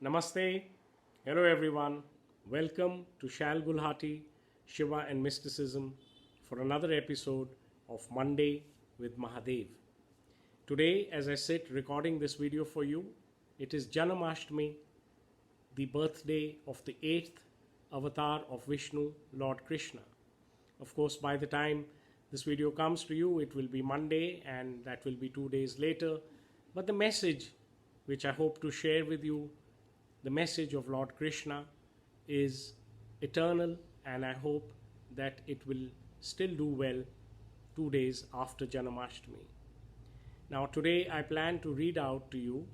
Namaste. Hello everyone. Welcome to Shal Gulhati, Shiva and Mysticism for another episode of Monday with Mahadev. Today, as I sit recording this video for you, it is Janamashtami, the birthday of the 8th avatar of Vishnu, Lord Krishna. Of course, by the time this video comes to you, it will be Monday and that will be 2 days later. But the message which I hope to share with you, the message of Lord Krishna, is eternal, and I hope that it will still do well 2 days after Janamashtami. Now today I plan to read out to you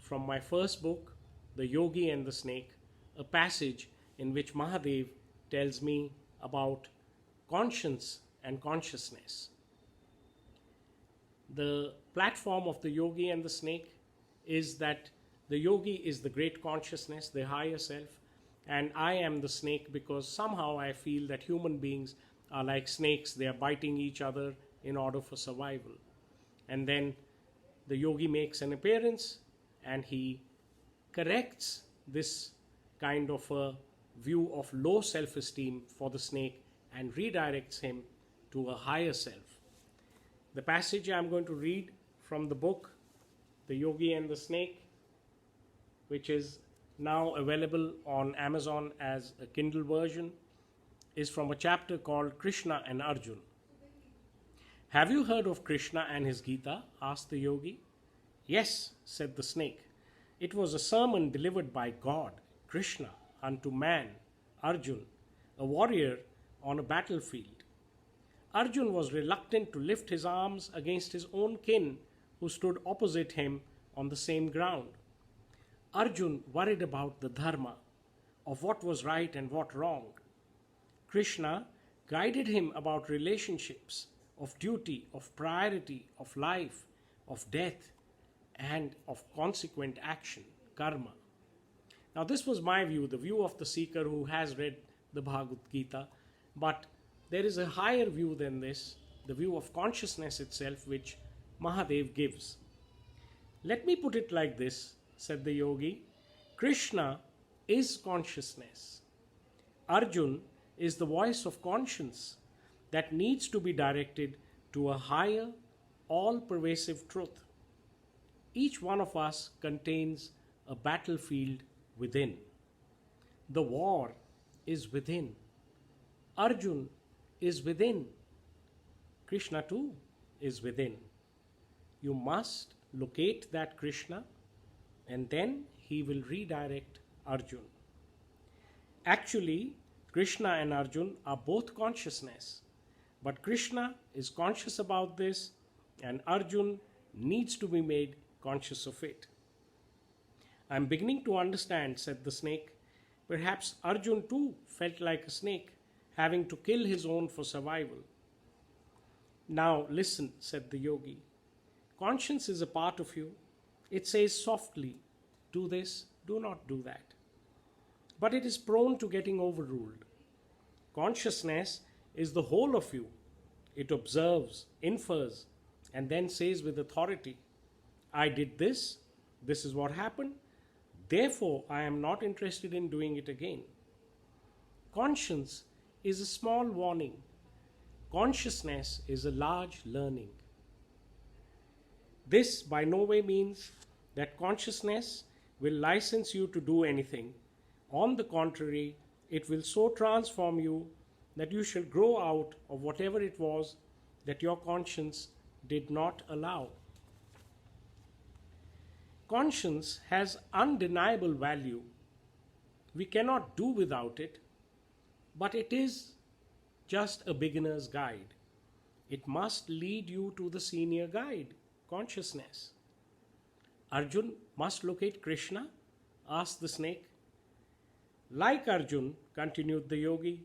from my first book, The Yogi and the Snake, a passage in which Mahadev tells me about conscience and consciousness. The platform of the yogi and the snake is that the yogi is the great consciousness, the higher self, and I am the snake because somehow I feel that human beings are like snakes. They are biting each other in order for survival. And then the yogi makes an appearance and he corrects this kind of a view of low self-esteem for the snake and redirects him to a higher self. The passage I'm going to read from the book, The Yogi and the Snake, which is now available on Amazon as a Kindle version, is from a chapter called Krishna and Arjun. Have you heard of Krishna and his Gita? Asked the yogi. Yes, said the snake. It was a sermon delivered by God, Krishna, unto man, Arjun, a warrior on a battlefield. Arjun was reluctant to lift his arms against his own kin who stood opposite him on the same ground. Arjun worried about the dharma, of what was right and what wrong. Krishna guided him about relationships, of duty, of priority, of life, of death, and of consequent action, karma. Now this was my view, the view of the seeker who has read the Bhagavad Gita, but there is a higher view than this, the view of consciousness itself, which Mahadev gives. Let me put it like this, said the yogi. Krishna is consciousness. Arjun is the voice of conscience that needs to be directed to a higher, all-pervasive truth. Each one of us contains a battlefield within. The war is within. Arjun is within. Krishna too is within. You must locate that Krishna and then he will redirect Arjun. Actually, Krishna and Arjun are both consciousness, but Krishna is conscious about this and Arjun needs to be made conscious of it. I am beginning to understand, said the snake. Perhaps Arjun too felt like a snake, having to kill his own for survival. Now listen, said the yogi. Conscience is a part of you. It says softly, do this, do not do that. But it is prone to getting overruled. Consciousness is the whole of you. It observes, infers, and then says with authority, I did this, this is what happened, therefore I am not interested in doing it again. Conscience is a small warning. Consciousness is a large learning. This by no way means that consciousness will license you to do anything. On the contrary, it will so transform you that you shall grow out of whatever it was that your conscience did not allow. Conscience has undeniable value. We cannot do without it, but it is just a beginner's guide. It must lead you to the senior guide, consciousness. Arjun must locate Krishna? Asked the snake. Like Arjun, continued the yogi,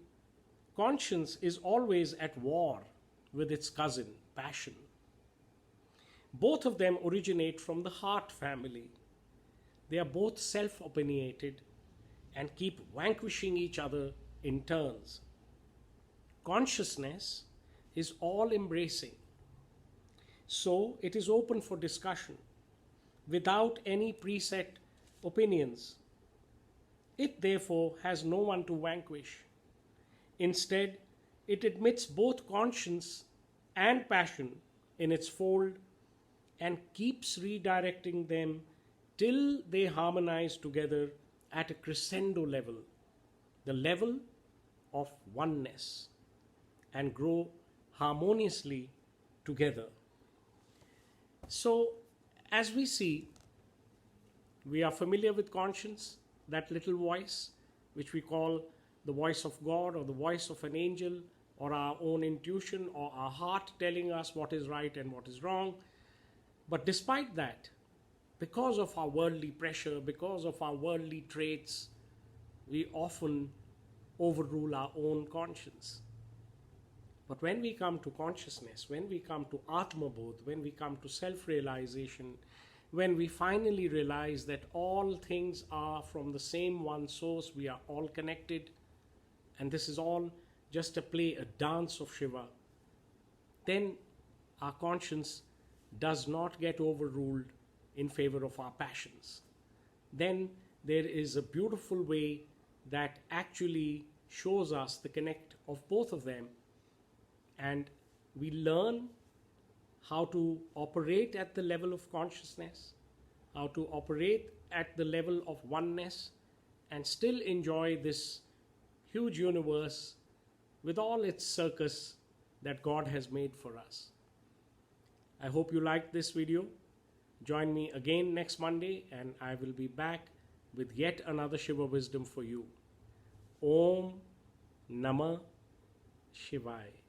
conscience is always at war with its cousin, passion. Both of them originate from the heart family. They are both self-opinionated and keep vanquishing each other in turns. Consciousness is all-embracing. So it is open for discussion without any preset opinions. It therefore has no one to vanquish. Instead, it admits both conscience and passion in its fold and keeps redirecting them till they harmonize together at a crescendo level, the level of oneness, and grow harmoniously together. So, as we see, we are familiar with conscience, that little voice, which we call the voice of God or the voice of an angel or our own intuition or our heart telling us what is right and what is wrong. But despite that, because of our worldly pressure, because of our worldly traits, we often overrule our own conscience. But when we come to consciousness, when we come to Atma Bodh, when we come to self-realization, when we finally realize that all things are from the same one source, we are all connected, and this is all just a play, a dance of Shiva, then our conscience does not get overruled in favor of our passions. Then there is a beautiful way that actually shows us the connect of both of them, and we learn how to operate at the level of consciousness, how to operate at the level of oneness, and still enjoy this huge universe with all its circus that God has made for us. I hope you liked this video. Join me again next Monday and I will be back with yet another Shiva wisdom for you. Om Namah Shivaya.